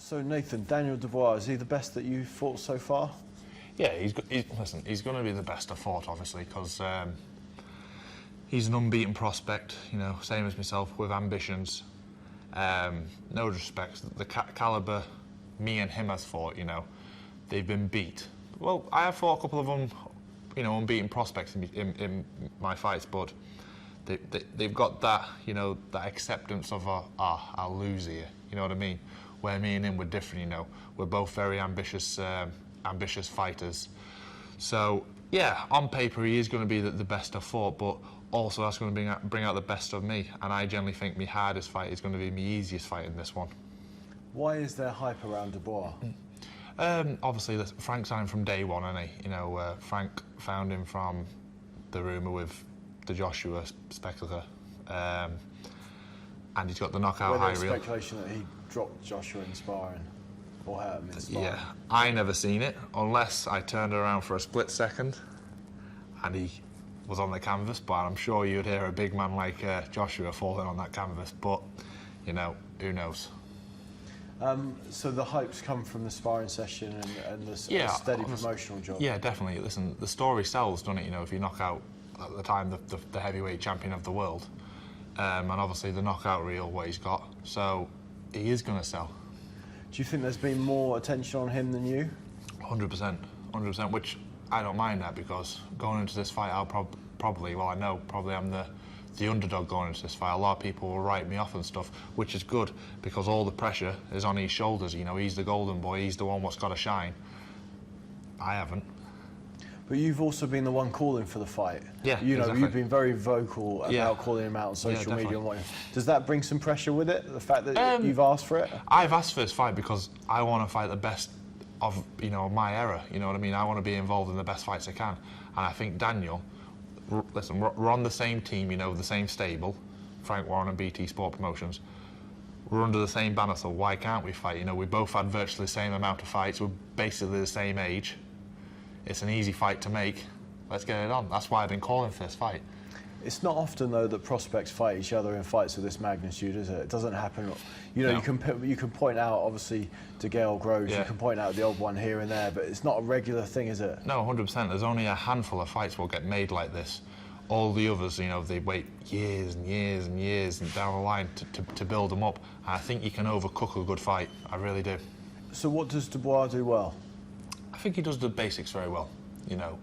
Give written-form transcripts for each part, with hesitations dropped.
So Nathan, Daniel Dubois, is he the best that you've fought so far? Yeah, listen, he's going to be the best I've fought, obviously, because he's an unbeaten prospect, you know, same as myself, with ambitions. No disrespect, the calibre me and him has fought, you know, they've been beat. Well, I have fought a couple of them, you know, unbeaten prospects in my fights, but they've got that, you know, that acceptance of, I'll lose here, you know what I mean? Where me and him were different, you know, we're both very ambitious fighters. So, yeah, on paper he is going to be the best I've fought, but also that's going to bring out the best of me, and I generally think my hardest fight is going to be my easiest fight in this one. Why is there hype around Dubois? Obviously, Frank signed from day one, hasn't he? You know, Frank found him from the rumour with the Joshua spectacle, and he's got the knockout high reel. Speculation that he dropped Joshua in sparring, or hurt him in sparring. Yeah, I never seen it, unless I turned around for a split second, and he was on the canvas, but I'm sure you'd hear a big man like Joshua falling on that canvas, but, you know, who knows? So the hype's come from the sparring session and the steady promotional job? Yeah, definitely. Listen, the story sells, doesn't it? You know, if you knock out, at the time, the heavyweight champion of the world, and obviously the knockout reel, what he's got, so he is going to sell. Do you think there's been more attention on him than you? 100%, which I don't mind that, because going into this fight, I'll probably, well, I know probably I'm the underdog going into this fight. A lot of people will write me off and stuff, which is good, because all the pressure is on his shoulders. You know, he's the golden boy, he's the one what's got to shine. I haven't. But you've also been the one calling for the fight. Yeah, you know, exactly. You've been very vocal about calling him out on social media and what. Does that bring some pressure with it? The fact that you've asked for it? I've asked for this fight because I want to fight the best of, you know, my era. You know what I mean? I want to be involved in the best fights I can, and I think Daniel. Listen, we're on the same team, you know, the same stable, Frank Warren and BT Sport Promotions. We're under the same banner, so why can't we fight? You know, we both had virtually the same amount of fights. We're basically the same age. It's an easy fight to make. Let's get it on. That's why I've been calling for this fight. It's not often, though, that prospects fight each other in fights of this magnitude, is it? It doesn't happen. You know, no. you can point out, obviously, DeGale Groves, you can point out the odd one here and there, but it's not a regular thing, is it? No, 100%. There's only a handful of fights will get made like this. All the others, you know, they wait years and years and years and down the line to build them up. And I think you can overcook a good fight. I really do. So what does Dubois do well? I think he does the basics very well, you know.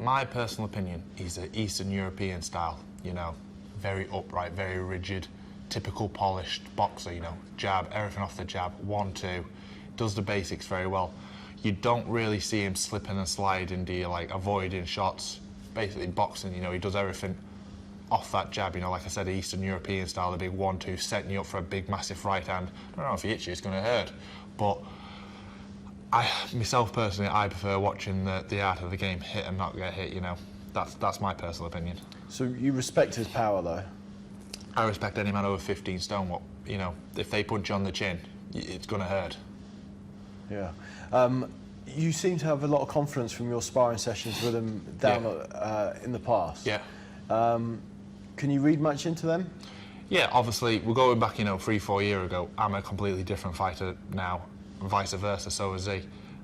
My personal opinion, he's an Eastern European style, you know, very upright, very rigid, typical polished boxer, you know, jab, everything off the jab, 1-2, does the basics very well. You don't really see him slipping and sliding, do you, like avoiding shots, basically boxing, you know, he does everything off that jab, you know, like I said, Eastern European style, the big 1-2, setting you up for a big, massive right hand. I don't know if he hits you, it's going to hurt, but myself personally, I prefer watching the art of the game, hit and not get hit, you know. That's my personal opinion. So you respect his power, though? I respect any man over 15 stone. What, you know, if they punch you on the chin, it's going to hurt. Yeah. You seem to have a lot of confidence from your sparring sessions with him down in the past. Yeah. Can you read much into them? Yeah, obviously, we're going back, you know, 3-4 years ago. I'm a completely different fighter now. Vice versa, so is he.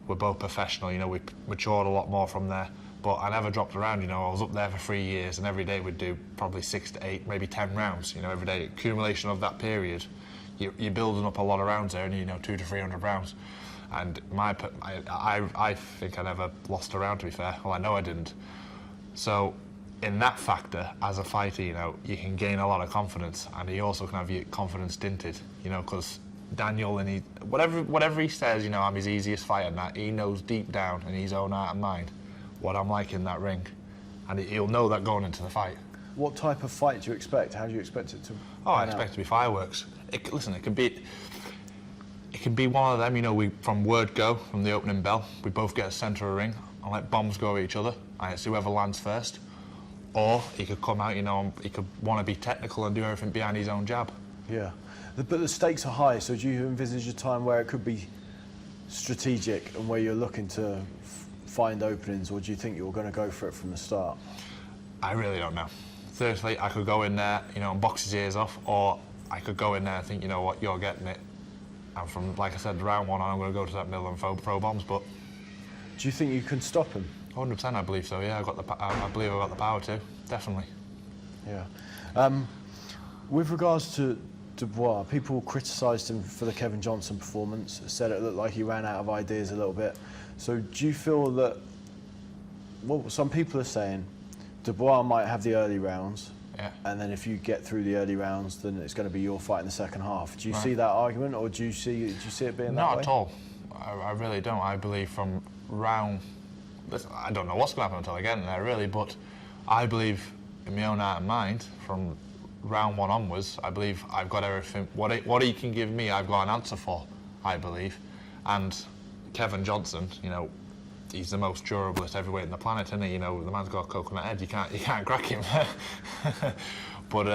We're both professional, you know, we matured a lot more from there, but I never dropped around, you know. I was up there for 3 years and every day we'd do probably 6 to 8, maybe 10 rounds, you know, every day. Accumulation of that period, you're building up a lot of rounds there, and you know, 200 to 300 rounds. And I think I never lost a round, to be fair. Well, I know I didn't. So in that factor, as a fighter, you know, you can gain a lot of confidence, and you also can have your confidence dinted, you know, because Daniel, and whatever he says, you know, I'm his easiest fight, and that he knows deep down in his own heart and mind what I'm like in that ring, and he'll know that going into the fight. What type of fight do you expect? How do you expect it to? Oh, I expect it to be fireworks. Listen, it can be one of them, you know. From word go, from the opening bell, we both get a centre of the ring and let bombs go at each other, and it's whoever lands first. Or he could come out, you know, he could want to be technical and do everything behind his own jab. Yeah. But the stakes are high, so do you envisage a time where it could be strategic and where you're looking to find openings, or do you think you're going to go for it from the start? I really don't know. Thursday, I could go in there, you know, and box his ears off, or I could go in there and think, you know what, you're getting it, And from, like I said, round one, I'm going to go to that middle and throw bombs. But do you think you can stop him? 100%, I believe so. Yeah, I believe I've got the power to. Definitely. Yeah. With regards to Dubois, people criticised him for the Kevin Johnson performance, said it looked like he ran out of ideas a little bit. So do you feel that, well, some people are saying Dubois might have the early rounds, and then if you get through the early rounds, then it's going to be your fight in the second half. Do you see that argument, or do you see it being that way? Not at all. I really don't. I believe from round, I don't know what's going to happen until I get in there, really, but I believe in my own heart and mind, from round one onwards, I believe I've got everything. What he can give me, I've got an answer for, I believe. And Kevin Johnson, you know, he's the most durablest heavyweight on the planet, isn't he? You know, the man's got a coconut head. You can't crack him. But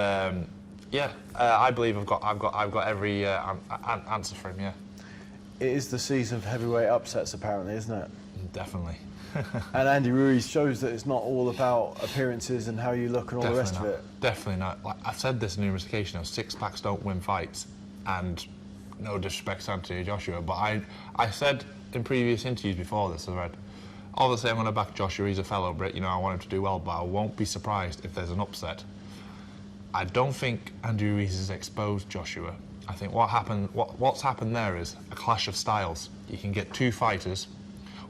yeah, I believe I've got every answer for him. Yeah. It is the season of heavyweight upsets, apparently, isn't it? Definitely. And Andy Ruiz shows that it's not all about appearances and how you look and all the rest of it. Definitely not. Like, I've said this numerous occasions, six-packs don't win fights, and no disrespect to Anthony Joshua, but I said in previous interviews before this, I read, obviously I'm going to back Joshua, he's a fellow Brit, you know, I want him to do well, but I won't be surprised if there's an upset. I don't think Andy Ruiz has exposed Joshua. I think what's happened there is a clash of styles. You can get two fighters.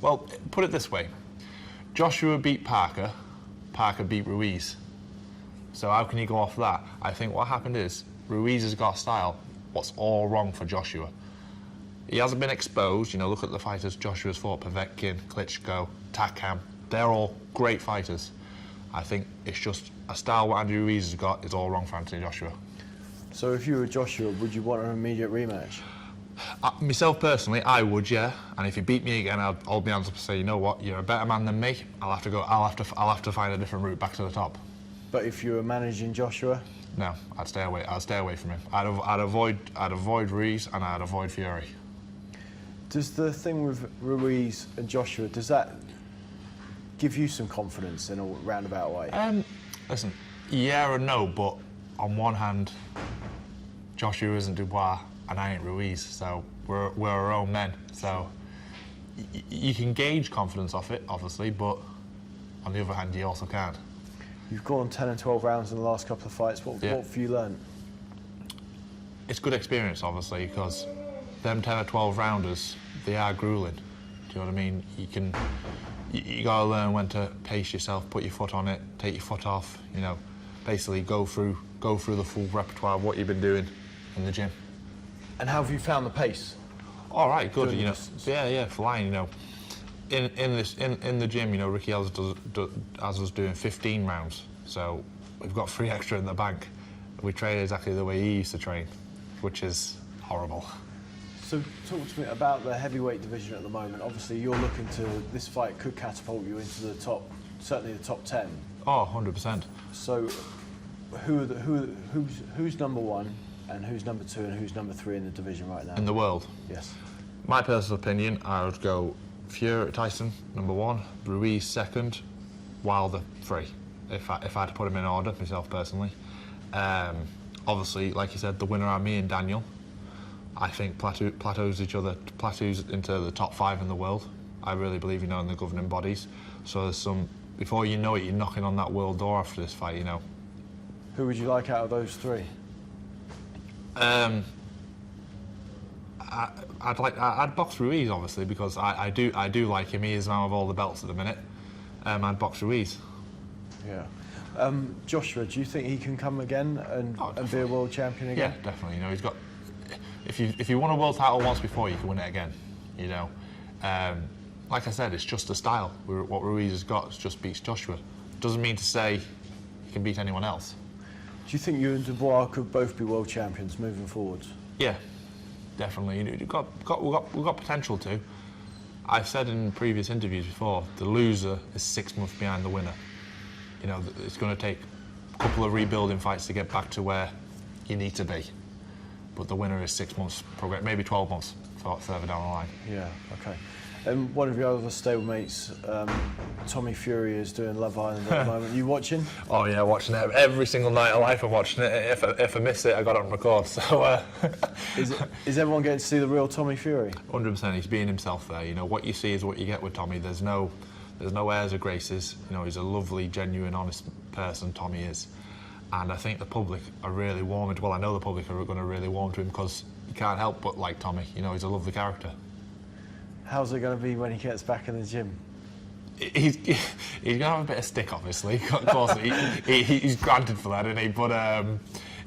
Well, put it this way. Joshua beat Parker, Parker beat Ruiz. So how can you go off that? I think what happened is Ruiz has got a style. What's all wrong for Joshua? He hasn't been exposed. You know, look at the fighters Joshua's fought: Povetkin, Klitschko, Takam. They're all great fighters. I think it's just a style what Andy Ruiz has got is all wrong for Anthony Joshua. So if you were Joshua, would you want an immediate rematch? Myself personally, I would, yeah. And if you beat me again, I'll be honest and say, you know what, you're a better man than me. I'll have to find a different route back to the top. But if you were managing Joshua? No, I'd stay away. I'd stay away from him. I'd avoid Ruiz and I'd avoid Fury. Does the thing with Ruiz and Joshua, does that give you some confidence in a roundabout way? Listen, yeah and no, but on one hand, Joshua isn't Dubois and I ain't Ruiz, so we're our own men. So you can gauge confidence off it, obviously, but on the other hand, you also can't. You've gone 10 and 12 rounds in the last couple of fights. What have you learned? It's good experience, obviously, because them 10 or 12 rounders, they are grueling. Do you know what I mean? You got to learn when to pace yourself, put your foot on it, take your foot off. You know, basically go through the full repertoire of what you've been doing in the gym. And how have you found the pace? All right, good. You know, yeah, flying. You know, in the gym, you know, Ricky Els was doing 15 rounds, so we've got 3 extra in the bank. We train exactly the way he used to train, which is horrible. So talk to me about the heavyweight division at the moment. Obviously, you're looking to, this fight could catapult you into the top, certainly the top 10. Oh, 100%. So who's number 1 and who's number 2 and who's number 3 in the division right now? In the world? Yes. My personal opinion, I would go Tyson, number 1, Ruiz, 2nd, Wilder, 3. If I had to put them in order, myself personally. Obviously, like you said, the winner are me and Daniel. I think plateaus into the top 5 in the world. I really believe, you know, in the governing bodies. So there's some, before you know it, you're knocking on that world door after this fight, you know. Who would you like out of those 3? I'd box Ruiz, obviously, because I do like him. He is man with all the belts at the minute. I'd box Ruiz. Yeah. Joshua, do you think he can come again and be a world champion again? Yeah, definitely. You know, he's got. If you won a world title once before, you can win it again. You know, like I said, it's just a style. What Ruiz has got just beats Joshua. Doesn't mean to say he can beat anyone else. Do you think you and Dubois could both be world champions moving forwards? Yeah, definitely. We've got potential to. I've said in previous interviews before, the loser is 6 months behind the winner. You know, it's going to take a couple of rebuilding fights to get back to where you need to be. But the winner is 6 months progress, maybe 12 months further down the line. Yeah, okay. And one of your other stablemates, Tommy Fury, is doing Love Island at the moment. You watching? Oh yeah, watching it every single night of life. I'm watching it. If I miss it, I got it on record. So is everyone getting to see the real Tommy Fury? 100%. He's being himself there. You know, what you see is what you get with Tommy. There's no airs or graces. You know, he's a lovely, genuine, honest person. Tommy is. And I think the public are really warming. Well, I know the public are going to really warm to him because you can't help but like Tommy. You know, he's a lovely character. How's it going to be when he gets back in the gym? He's going to have a bit of stick, obviously. Of course, he's granted for that, isn't he? But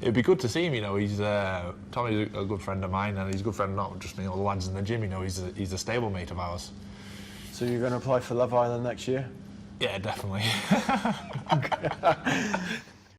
it'd be good to see him. You know, Tommy's a good friend of mine, and he's a good friend not just the lads in the gym. You know, he's a stablemate of ours. So you're going to apply for Love Island next year? Yeah, definitely.